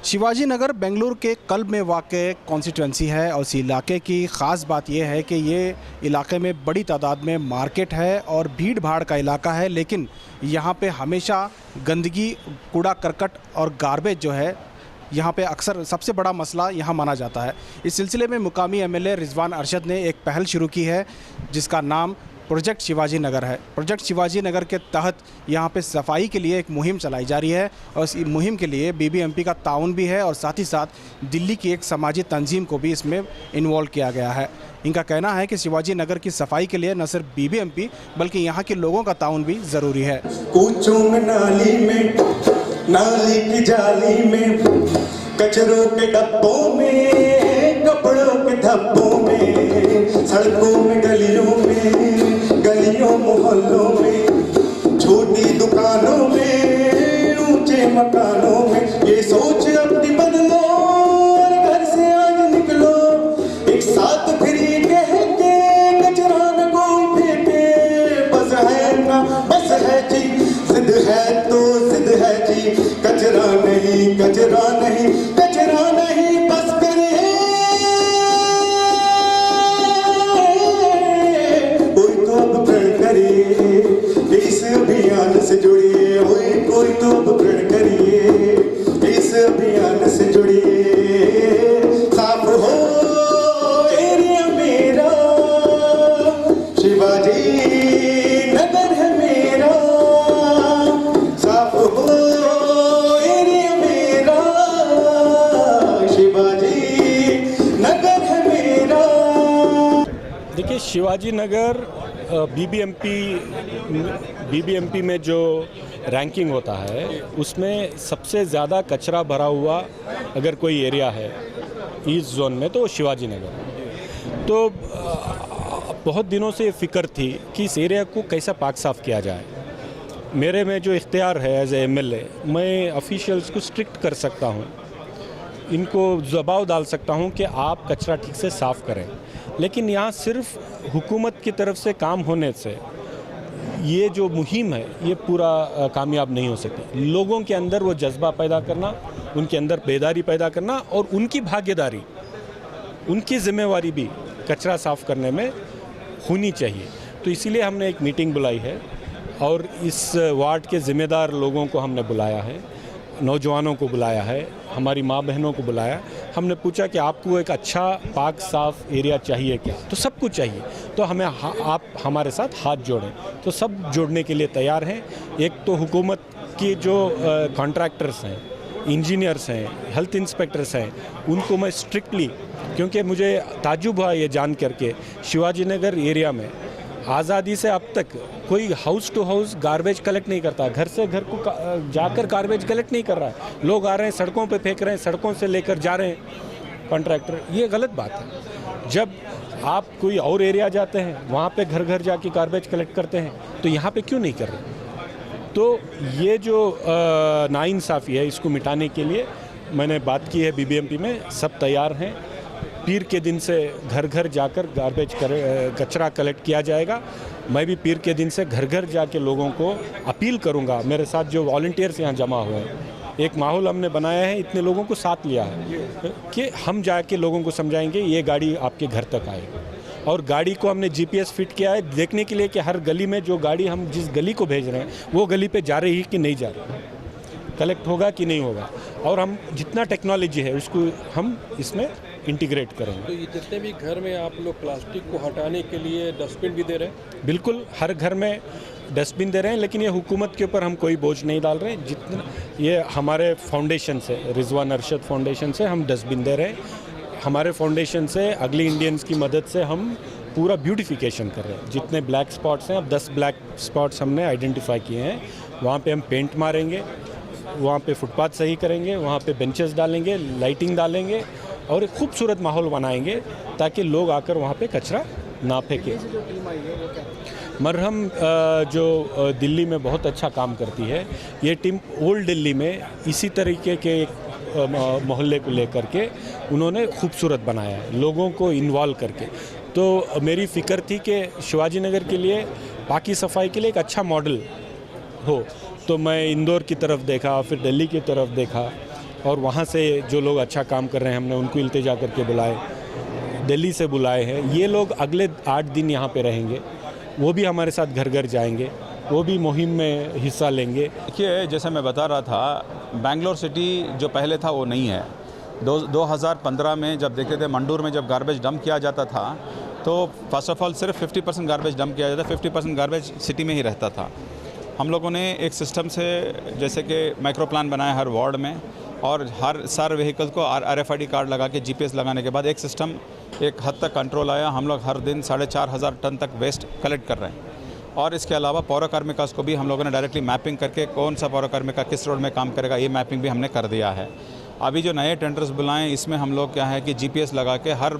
शिवाजी नगर बेंगलुरु के कल्ब में वाक़ कॉन्स्टिट्यूंसी है और इस इलाके की ख़ास बात यह है कि ये इलाके में बड़ी तादाद में मार्केट है और भीड़ भाड़ का इलाका है, लेकिन यहाँ पे हमेशा गंदगी, कूड़ा करकट और गार्बेज जो है यहाँ पे अक्सर सबसे बड़ा मसला यहाँ माना जाता है। इस सिलसिले में मुकामी एमएलए रिजवान अरशद ने एक पहल शुरू की है जिसका नाम प्रोजेक्ट शिवाजी नगर है। प्रोजेक्ट शिवाजी नगर के तहत यहाँ पे सफाई के लिए एक मुहिम चलाई जा रही है और इस मुहिम के लिए बीबीएमपी का ताउन भी है और साथ ही साथ दिल्ली की एक समाजी तंजीम को भी इसमें इन्वॉल्व किया गया है। इनका कहना है कि शिवाजी नगर की सफाई के लिए न सिर्फ बीबीएमपी बल्कि यहाँ के लोगों का ताउन भी ज़रूरी है। कूचों में नाली की जाली में, कचरों के डब्बों में, कपड़ों के धब्बों में, सड़कों में, गलियों मोहल्लों में, छोटी दुकानों में, ऊंचे मकानों में, ये सोच अपनी बदलो और घर से आज निकलो, एक साथ फिर ये कह के कचरा न कोई फेंके, बस है ना बस है जी, जिद है तो जिद है जी, कचरा नहीं कचरा नहीं कचरा नहीं, बस करे कोई तो अब प्रण करिए इस अभियान से जुड़िए, कोई तो अब प्रण करिए इस अभियान से जुड़िए, साफ हो एरिया मेरा, शिवाजी नगर है मेरा, साफ हो एरिया मेरा, शिवाजी नगर है मेरा। देखिए, शिवाजी नगर बीबीएमपी में जो रैंकिंग होता है उसमें सबसे ज़्यादा कचरा भरा हुआ अगर कोई एरिया है ईस्ट जोन में तो शिवाजी नगर। तो बहुत दिनों से फ़िक्र थी कि इस एरिया को कैसा पाक साफ़ किया जाए। मेरे में जो इख्तियार है एज ए एमएलए, मैं ऑफिशियल्स को स्ट्रिक्ट कर सकता हूँ, इनको दबाव डाल सकता हूँ कि आप कचरा ठीक से साफ़ करें। लेकिन यहाँ सिर्फ हुकूमत की तरफ से काम होने से ये जो मुहिम है ये पूरा कामयाब नहीं हो सकती। लोगों के अंदर वो जज्बा पैदा करना, उनके अंदर बेदारी पैदा करना और उनकी भागीदारी, उनकी ज़िम्मेवारी भी कचरा साफ़ करने में होनी चाहिए। तो इसीलिए हमने एक मीटिंग बुलाई है और इस वार्ड के ज़िम्मेदार लोगों को हमने बुलाया है, नौजवानों को बुलाया है, हमारी माँ बहनों को बुलाया। हमने पूछा कि आपको एक अच्छा पाक साफ़ एरिया चाहिए क्या? तो सब कुछ चाहिए, तो हमें आप हमारे साथ हाथ जोड़ें। तो सब जोड़ने के लिए तैयार हैं। एक तो हुकूमत की जो कॉन्ट्रैक्टर्स हैं, इंजीनियर्स हैं, हेल्थ इंस्पेक्टर्स हैं, उनको मैं स्ट्रिक्टली, क्योंकि मुझे ताज्जुब हुआ ये जान करके शिवाजी नगर एरिया में आज़ादी से अब तक कोई house to house garbage collect नहीं करता, घर से घर को जाकर गार्बेज कलेक्ट नहीं कर रहा है। लोग आ रहे हैं सड़कों पे फेंक रहे हैं, सड़कों से लेकर जा रहे हैं कॉन्ट्रैक्टर। ये गलत बात है। जब आप कोई और एरिया जाते हैं वहाँ पे घर घर जाके गार्बेज कलेक्ट करते हैं, तो यहाँ पे क्यों नहीं कर रहे? तो ये जो नाइंसाफ़ी है इसको मिटाने के लिए मैंने बात की है बीबीएमपी में। सब तैयार हैं। पीर के दिन से घर घर जाकर गार्बेज कचरा कलेक्ट किया जाएगा। मैं भी पीर के दिन से घर घर जाके लोगों को अपील करूंगा। मेरे साथ जो वॉलंटियर्स यहाँ जमा हुए हैं, एक माहौल हमने बनाया है, इतने लोगों को साथ लिया है कि हम जाके लोगों को समझाएंगे ये गाड़ी आपके घर तक आएगी। और गाड़ी को हमने जीपीएस फिट किया है देखने के लिए कि हर गली में जो गाड़ी हम जिस गली को भेज रहे हैं वो गली पे जा रही है कि नहीं जा रही, कलेक्ट होगा कि नहीं होगा। और हम जितना टेक्नोलॉजी है उसको हम इसमें इंटीग्रेट करेंगे। तो ये जितने भी घर में आप लोग प्लास्टिक को हटाने के लिए डस्टबिन भी दे रहे हैं? बिल्कुल, हर घर में डस्टबिन दे रहे हैं, लेकिन ये हुकूमत के ऊपर हम कोई बोझ नहीं डाल रहे हैं। जितना ये हमारे फाउंडेशन से, रिजवान अरशद फाउंडेशन से हम डस्टबिन दे रहे हैं। हमारे फाउंडेशन से अगली इंडियंस की मदद से हम पूरा ब्यूटिफिकेशन कर रहे हैं। जितने ब्लैक स्पॉट्स हैं, अब 10 ब्लैक स्पॉट्स हमने आइडेंटिफाई किए हैं, वहाँ पे हम पेंट मारेंगे, वहाँ पे फुटपाथ सही करेंगे, वहाँ पे बेंचेस डालेंगे, लाइटिंग डालेंगे और एक खूबसूरत माहौल बनाएंगे ताकि लोग आकर वहाँ पे कचरा ना फेंके। मरहम जो दिल्ली में बहुत अच्छा काम करती है, ये टीम ओल्ड दिल्ली में इसी तरीके के एक मोहल्ले को लेकर के उन्होंने खूबसूरत बनाया है, लोगों को इन्वॉल्व करके। तो मेरी फ़िक्र थी कि शिवाजी नगर के लिए पाकी सफाई के लिए एक अच्छा मॉडल हो। तो मैं इंदौर की तरफ देखा, फिर दिल्ली की तरफ देखा और वहाँ से जो लोग अच्छा काम कर रहे हैं हमने उनको इल्तिजा करके बुलाए, दिल्ली से बुलाए हैं। ये लोग अगले 8 दिन यहाँ पे रहेंगे, वो भी हमारे साथ घर घर जाएंगे, वो भी मुहिम में हिस्सा लेंगे। देखिए, जैसे मैं बता रहा था, बेंगलोर सिटी जो पहले था वो नहीं है। 2015 में जब देखते थे मंडूर में जब गार्बेज डंप किया जाता था तो फर्स्ट ऑफ ऑल सिर्फ 50% गार्बेज डंप किया जाता, 50% गार्बेज सिटी में ही रहता था। हम लोगों ने एक सिस्टम से जैसे कि माइक्रो प्लान बनाया हर वार्ड में, और हर सारे व्हीकल को RFID कार्ड लगा के GPS लगाने के बाद एक सिस्टम एक हद तक कंट्रोल आया। हम लोग हर दिन 4,500 टन तक वेस्ट कलेक्ट कर रहे हैं। और इसके अलावा पौर कार्मिका को भी हम लोगों ने डायरेक्टली मैपिंग करके कौन सा पौर कार्मिका किस रोड में काम करेगा, ये मैपिंग भी हमने कर दिया है। अभी जो नए टेंडर्स बुलाएं इसमें हम लोग क्या है कि GPS लगा के हर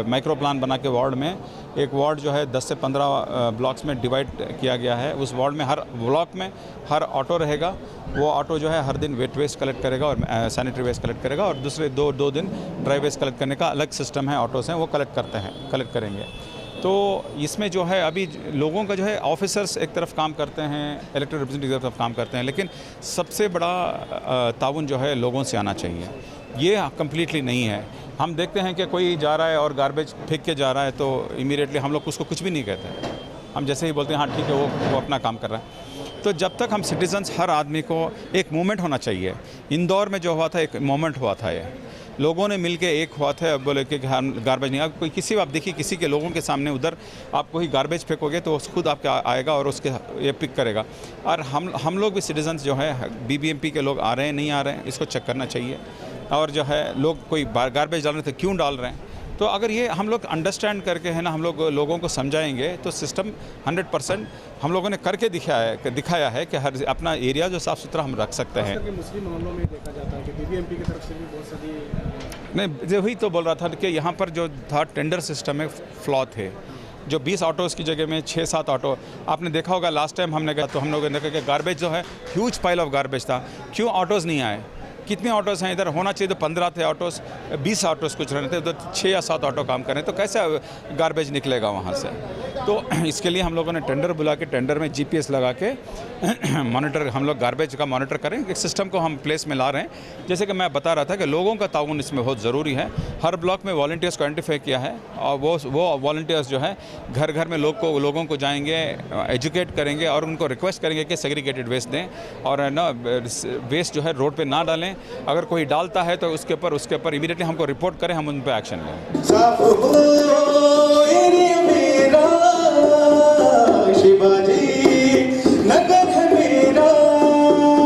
माइक्रो प्लान बना के वार्ड में, एक वार्ड जो है 10 से 15 ब्लॉक्स में डिवाइड किया गया है। उस वार्ड में हर ब्लॉक में हर ऑटो रहेगा। वो ऑटो जो है हर दिन वेट वेस्ट कलेक्ट करेगा और सैनिटरी वेस्ट कलेक्ट करेगा, और दूसरे दो दिन ड्राई वेस्ट कलेक्ट करने का अलग सिस्टम है। ऑटो से वो कलेक्ट करेंगे। तो इसमें जो है अभी लोगों का जो है ऑफिसर्स एक तरफ काम करते हैं, इलेक्टेड रिप्रेजेंटेटिव एक तरफ काम करते हैं, लेकिन सबसे बड़ा ताउन जो है लोगों से आना चाहिए। ये कंप्लीटली नहीं है। हम देखते हैं कि कोई जा रहा है और गार्बेज फेंक के जा रहा है तो इमीडिएटली हम लोग उसको कुछ भी नहीं कहते। हम जैसे ही बोलते हैं हाँ ठीक है वो अपना काम कर रहा है। तो जब तक हम सिटीजन्स, हर आदमी को एक मूवमेंट होना चाहिए। इंदौर में जो हुआ था एक मूवमेंट हुआ था, ये लोगों ने मिलके एक हुआ था, बोले कि हम गार्बेज नहीं। अब कोई किसी आप देखिए किसी के लोगों के सामने उधर आप कोई गार्बेज फेंकोगे तो खुद आपके आएगा और उसके ये पिक करेगा। और हम लोग भी सिटीजन्स जो है BBMP के लोग आ रहे हैं नहीं आ रहे हैं, इसको चेक करना चाहिए। और जो है लोग कोई गार्बेज डाल रहे थे क्यों डाल रहे हैं, तो अगर ये हम लोग अंडरस्टैंड करके है ना हम लोग लोगों को समझाएंगे तो सिस्टम 100% हम लोगों ने करके दिखाया है कि हर अपना एरिया जो साफ़ सुथरा हम रख सकते हैं। मुस्लिम मोहल्लों में देखा जाता है कि BBMP की तरफ से भी बहुत सारी नहीं, वही तो बोल रहा था कि यहाँ पर जो था टेंडर सिस्टम में फ्लॉ थे। जो 20 ऑटोज़ की जगह में 6-7 ऑटो, आपने देखा होगा लास्ट टाइम हमने गया तो हम लोगों ने देखा कि गार्बेज जो है ह्यूज पाइल ऑफ गार्बेज था। क्यों ऑटोज़ नहीं आए? कितने ऑटोज़ हैं इधर? होना चाहिए तो 15 थे ऑटोज़, 20 ऑटोज़ कुछ रहने थे, उधर 6 या 7 ऑटो काम कर रहे हैं, तो कैसे गार्बेज निकलेगा वहाँ से? तो इसके लिए हम लोगों ने टेंडर बुला के टेंडर में GPS लगा के मॉनिटर, हम लोग गार्बेज का मॉनिटर करें। एक सिस्टम को हम प्लेस में ला रहे हैं। जैसे कि मैं बता रहा था कि लोगों का ताउन इसमें बहुत ज़रूरी है। हर ब्लॉक में वॉलंटियर्स को आइडेंटिफाई किया है और वो वॉलंटियर्स जो है घर घर में लोगों को जाएंगे, एजुकेट करेंगे और उनको रिक्वेस्ट करेंगे कि सेग्रीगेटेड वेस्ट दें और ना वेस्ट जो है रोड पे ना डालें। अगर कोई डालता है तो उसके ऊपर इमीडिएटली हमको रिपोर्ट करें, हम उन पर एक्शन लें।